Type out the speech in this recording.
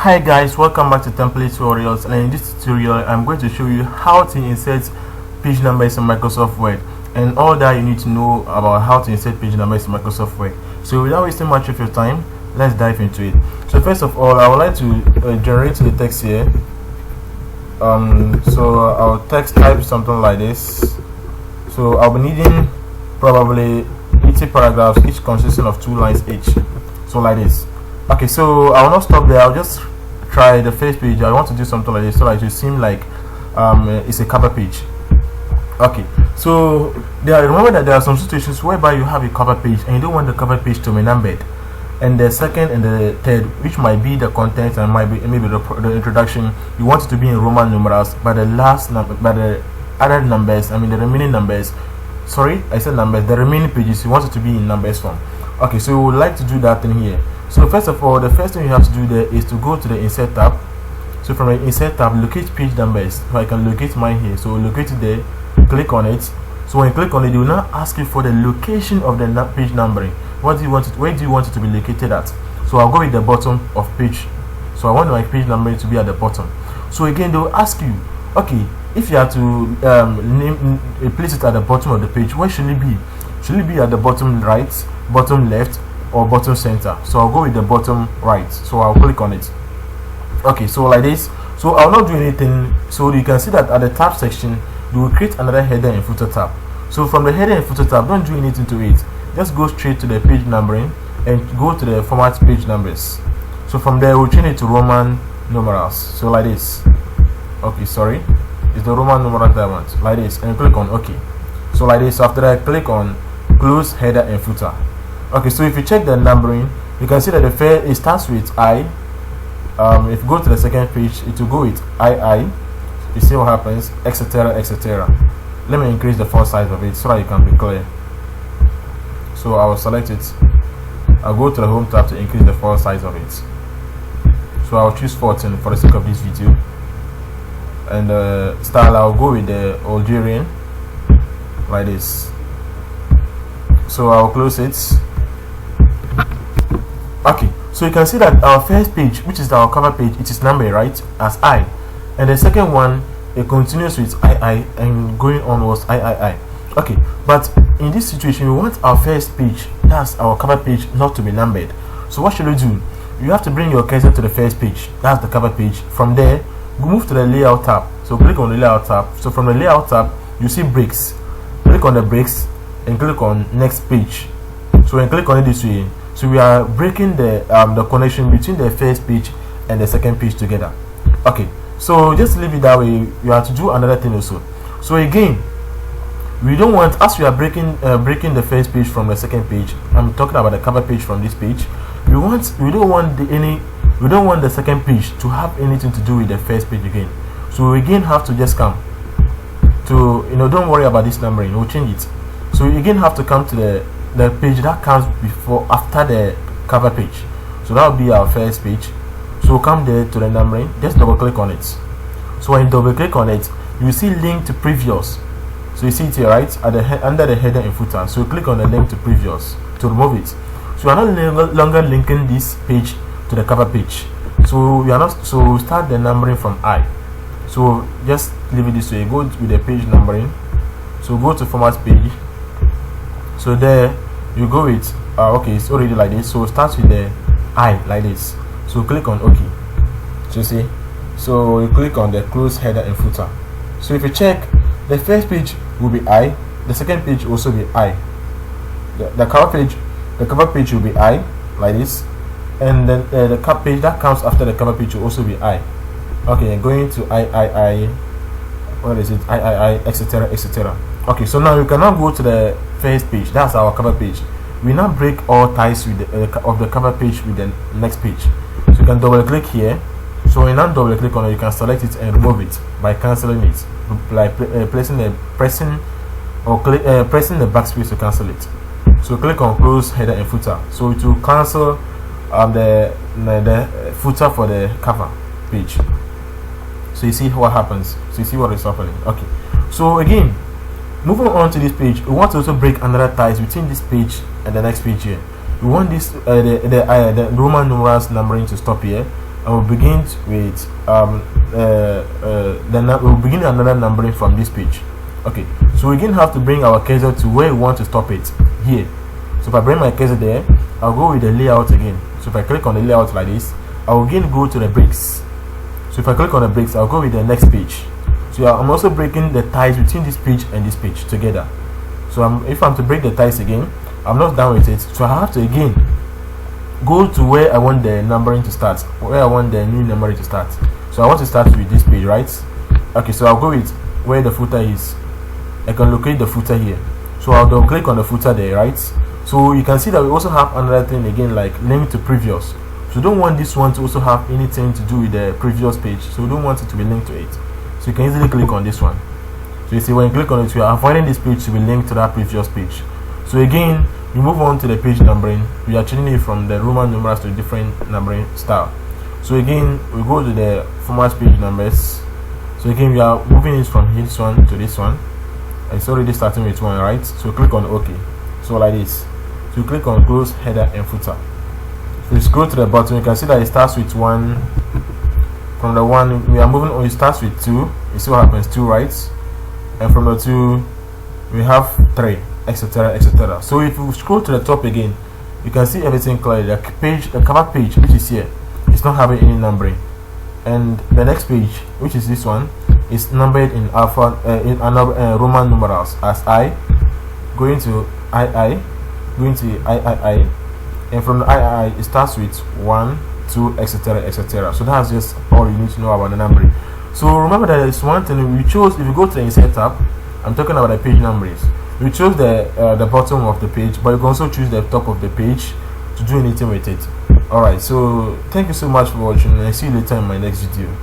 Hi guys, welcome back to Template Tutorials, and in this tutorial I'm going to show you how to insert page numbers in Microsoft Word and all that you need to know about how to insert page numbers in Microsoft Word. So without wasting much of your time, let's dive into it. So first of all, I would like to generate the text here. So I'll type something like this. So I'll be needing probably 80 paragraphs, each consisting of 2 lines each. So like this. Okay, so I will not stop there. I'll just try the first page. I want to do something like this so that it will seem like it's a cover page. Okay, so remember that there are some situations whereby you have a cover page and you don't want the cover page to be numbered, and the second and the third, which might be the content and might be maybe the introduction, you want it to be in Roman numerals, but the last number, but the other numbers, the remaining numbers, sorry, I said numbers, the remaining pages, you want it to be in numbers form. Okay, so we would like to do that in here. So first of all, the first thing you have to do there is to go to the Insert tab. So from the Insert tab, locate page numbers. So I can locate mine here. So locate it there, click on it. So when you click on it, it will now ask you for the location of the page numbering. What do you want it? Where do you want it to be located at? So I'll go with the bottom of page. So I want my page numbering to be at the bottom. So again, they will ask you, okay, if you have to place it at the bottom of the page, where should it be? Should it be at the bottom right, bottom left, or bottom center? So I'll go with the bottom right. So I'll click on it. Okay, so like this. So I'll not do anything. So you can see that at the tab section, you will create another header and footer tab. So from the header and footer tab, don't do anything to it. Just go straight to the page numbering and go to the format page numbers. So from there, we'll change it to Roman numerals. So like this. Okay, sorry, it's the Roman numerals that I want. Like this, and click on OK. So like this. After that, click on close header and footer. Okay, so if you check the numbering, you can see that it starts with I. If you go to the second page, it will go with II. You see what happens, etc, etc. Let me increase the font size of it so that you can be clear. So I will select it. I'll go to the home tab to increase the font size of it. So I'll choose 14 for the sake of this video. And the style, I'll go with the Algerian, like this. So I'll close it. Okay, so you can see that our first page, which is our cover page, it is numbered, right, as I, and the second one, it continues with II and going on was III. Okay, but in this situation, we want our first page, that's our cover page, not to be numbered. So what should we do? You have to bring your cursor to the first page, that's the cover page. From there, move to the layout tab. So click on the layout tab. So from the layout tab, you see breaks. Click on the breaks and click on next page. So when you click on it this way, so we are breaking the connection between the first page and the second page together. Okay, so just leave it that way. You have to do another thing also. So again, we don't want, as we are breaking the first page from the second page, I'm talking about the cover page from this page, we don't want the second page to have anything to do with the first page again. So we again have to just come to, don't worry about this numbering, we'll change it. So you again have to come to the page that comes after the cover page. So that will be our first page. So we'll come there to the numbering, just double click on it. So when you double click on it, you see link to previous. So you see it here, right, at the under the header and footer. So click on the link to previous to remove it. So we are not longer linking this page to the cover page. So we are not. So we start the numbering from I. So just leave it this way. Go with the page numbering. So go to format page. So there you go with okay, it's already like this. So start with the I like this. So click on OK. So see, so you click on the close header and footer. So if you check, the first page will be I, the second page will also be I. The cover page will be I like this, and then the cover page that comes after the cover page will also be I. Okay, going to I, what is it? I, etc, etc. Okay, so now you can now go to the first page. That's our cover page. We now break all ties with of the cover page with the next page. So you can double click here. So when you now double click on it, you can select it and remove it by cancelling it, like pressing the backspace to cancel it. So click on close header and footer. So it will cancel the footer for the cover page. So you see what happens. So you see what is happening. Okay. So again, moving on to this page, we want to also break another ties between this page and the next page here. We want this the Roman numerals numbering to stop here, and we'll begin with we'll begin another numbering from this page. Okay, so we again have to bring our cursor to where we want to stop it, here. So if I bring my cursor there, I'll go with the layout again. So if I click on the layout like this, I'll again go to the bricks. So if I click on the bricks, I'll go with the next page. So I'm also breaking the ties between this page and this page together. So if I'm to break the ties again, I'm not done with it, so I have to again go to where I want the numbering to start, where I want the new numbering to start. So I want to start with this page, right? Okay, so I'll go with where the footer is. I can locate the footer here, so I'll double click on the footer there, right? So you can see that we also have another thing again, like link to previous. So we don't want this one to also have anything to do with the previous page, so we don't want it to be linked to it. So you can easily click on this one. So you see, when you click on it, you are avoiding this page to be linked to that previous page. So again, we move on to the page numbering. We are changing it from the Roman numerals to a different numbering style. So again, we go to the format page numbers. So again, we are moving it from this one to this one. It's already starting with 1, right? So click on OK. So like this. So click on close header and footer. So you scroll to the bottom, you can see that it starts with 1. From the 1 we are moving on, it starts with 2. You see what happens, 2, right? And from the 2 we have 3, etc, etc. So if you scroll to the top again, you can see everything clearly. The cover page, which is here, is not having any numbering, and the next page, which is this one, is numbered in alpha Roman numerals as I, going to II, going to III, and from the III it starts with 1, 2, etc, etc. So that's just all you need to know about the numbering. So remember that there's one thing we chose. If you go to the Insert tab, I'm talking about the page numbers. We chose the bottom of the page, but you can also choose the top of the page to do anything with it. Alright, so thank you so much for watching, and I see you later in my next video.